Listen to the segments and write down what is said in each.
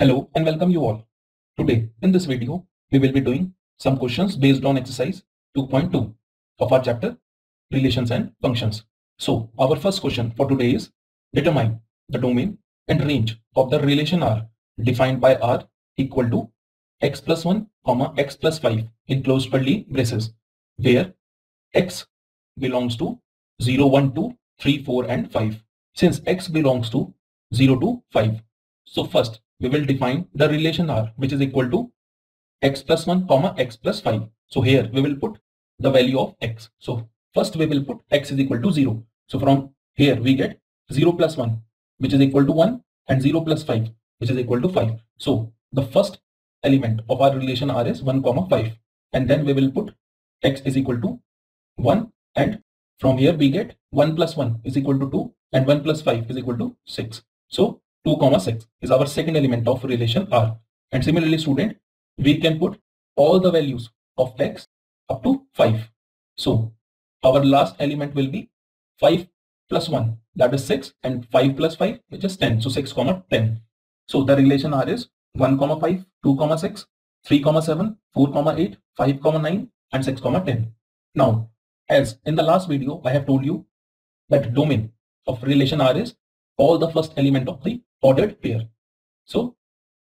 Hello and welcome you all. Today in this video, we will be doing some questions based on exercise 2.2 of our chapter Relations and Functions. So our first question for today is determine the domain and range of the relation R defined by R equal to x plus 1 comma x plus 5 in closed curly braces, where x belongs to 0, 1, 2, 3, 4 and 5. Since x belongs to 0 to 5. So first we will define the relation R, which is equal to x plus 1 comma x plus 5. So here we will put the value of x. So first we will put x is equal to 0. So from here we get 0 plus 1, which is equal to 1, and 0 plus 5, which is equal to 5. So the first element of our relation R is 1 comma 5, and then we will put x is equal to 1, and from here we get 1 plus 1 is equal to 2 and 1 plus 5 is equal to 6. So 2 comma 6 is our second element of relation R. And similarly, student, we can put all the values of x up to 5. So our last element will be 5 plus 1, that is 6, and 5 plus 5, which is 10. So 6 comma 10. So the relation R is 1 comma 5, 2 comma 6, 3 comma 7, 4 comma 8, 5 comma 9 and 6 comma 10. Now, as in the last video, I have told you that domain of relation R is all the first element of the ordered pair. So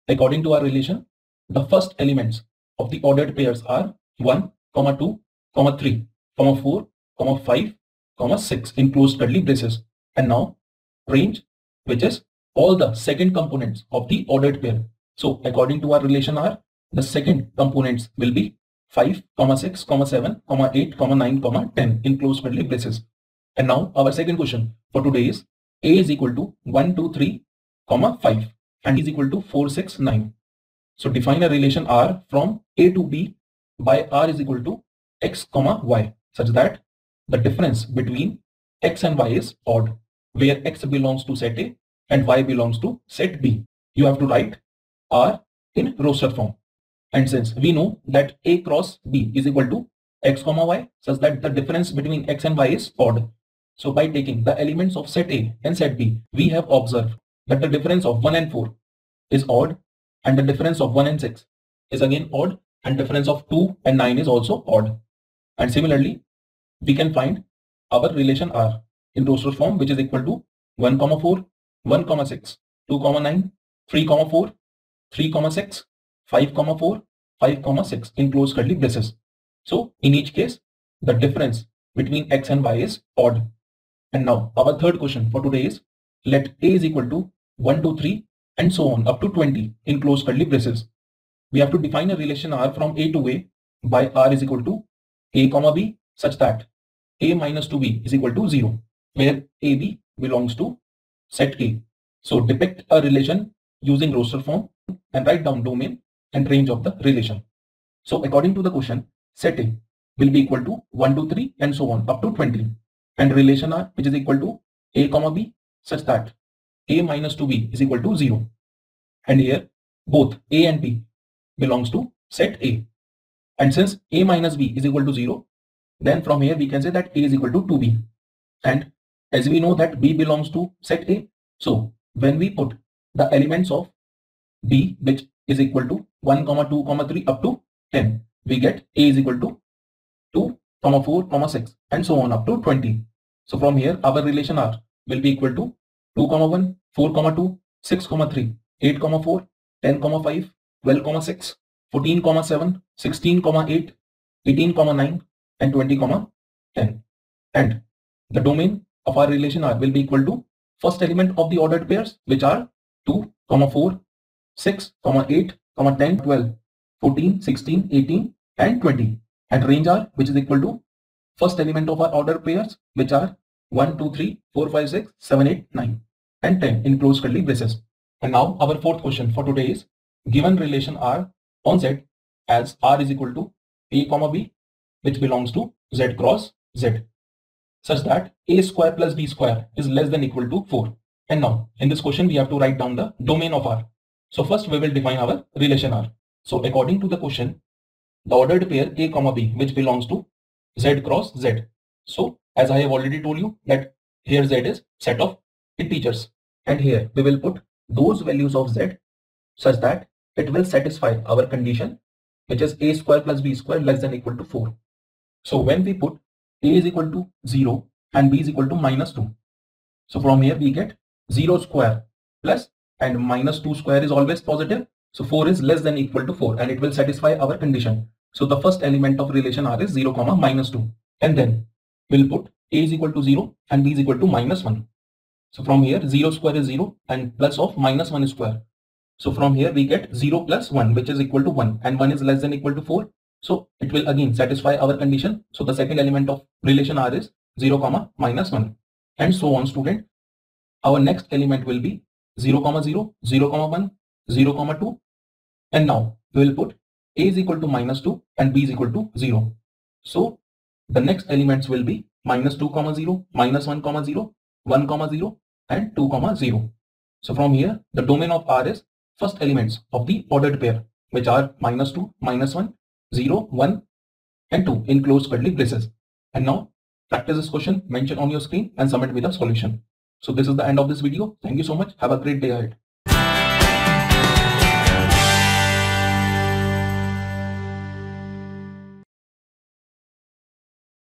according to our relation, the first elements of the ordered pairs are 1, 2, 3, 4, 5, 6 in closed curly braces. And now range, which is all the second components of the ordered pair. So according to our relation R, the second components will be 5, 6, 7, 8, 9, 10 in closed curly braces. And now our second question for today is A is equal to 1, 2, 3, 5 and is equal to 4, 6, 9. So define a relation R from A to B by R is equal to x, y, such that the difference between x and y is odd, where x belongs to set A and y belongs to set B. You have to write R in roster form. And since we know that A cross B is equal to x, y, such that the difference between x and y is odd. So by taking the elements of set A and set B, we have observed that the difference of 1 and 4 is odd, and the difference of 1 and 6 is again odd, and difference of 2 and 9 is also odd. And similarly, we can find our relation R in roster form, which is equal to 1, 4, 1, 6, 2, 9, 3, 4, 3, 6, 5, 4, 5, 6 in closed curly braces. So in each case, the difference between x and y is odd. And now our third question for today is let A is equal to 1, 2, 3 and so on up to 20 in closed curly braces. We have to define a relation R from A to A by R is equal to A comma B such that A minus 2B is equal to 0, where AB belongs to set A. So depict a relation using roster form and write down domain and range of the relation. So according to the question, set A will be equal to 1, 2, 3 and so on up to 20. And relation R, which is equal to A comma B such that A minus 2B is equal to 0. And here both A and B belongs to set A. And since A minus B is equal to 0, then from here we can say that A is equal to 2B. And as we know that B belongs to set A, so when we put the elements of B, which is equal to 1, 2, 3 up to 10, we get A is equal to 2, 4, 6 and so on up to 20. So from here our relation R will be equal to 2, 1, 4, 2, 6, 3, 8, 4, 10, 5, 12, 6, 14, 7, 16, 8, 18, 9 and 20, 10. And the domain of our relation R will be equal to first element of the ordered pairs, which are 2, 4, 6, 8, 10, 12, 14, 16, 18 and 20. And range R, which is equal to first element of our ordered pairs, which are 1, 2, 3, 4, 5, 6, 7, 8, 9 and 10 in closed curly braces. And now our fourth question for today is given relation R on Z as R is equal to A comma B, which belongs to Z cross Z, such that A square plus B square is less than equal to 4. And now in this question we have to write down the domain of R. So first we will define our relation R. So according to the question, the ordered pair A comma B, which belongs to Z cross Z. So as I have already told you that here Z is set of integers, and here we will put those values of Z such that it will satisfy our condition, which is a square plus b square less than or equal to 4. So when we put a is equal to 0 and b is equal to minus 2, so from here we get 0 square plus and minus 2 square is always positive. So 4 is less than or equal to 4 and it will satisfy our condition. So the first element of relation R is 0 comma minus 2, and then we'll put a is equal to 0 and b is equal to minus 1. So from here 0 square is 0 and plus of minus 1 square. So from here we get 0 plus 1, which is equal to 1, and 1 is less than or equal to 4. So it will again satisfy our condition. So the second element of relation R is 0 comma minus 1, and so on, student. Our next element will be 0 comma 0, 0 comma 1, 0 comma 2, and now we will put a is equal to minus 2 and b is equal to 0. So the next elements will be minus 2 comma 0, minus 1 comma 0, 1 comma 0, and 2 comma 0. So from here the domain of R is first elements of the ordered pair, which are minus 2, minus 1, 0, 1, and 2 in closed curly braces. And now practice this question mentioned on your screen and submit with a solution. So this is the end of this video. Thank you so much. Have a great day ahead.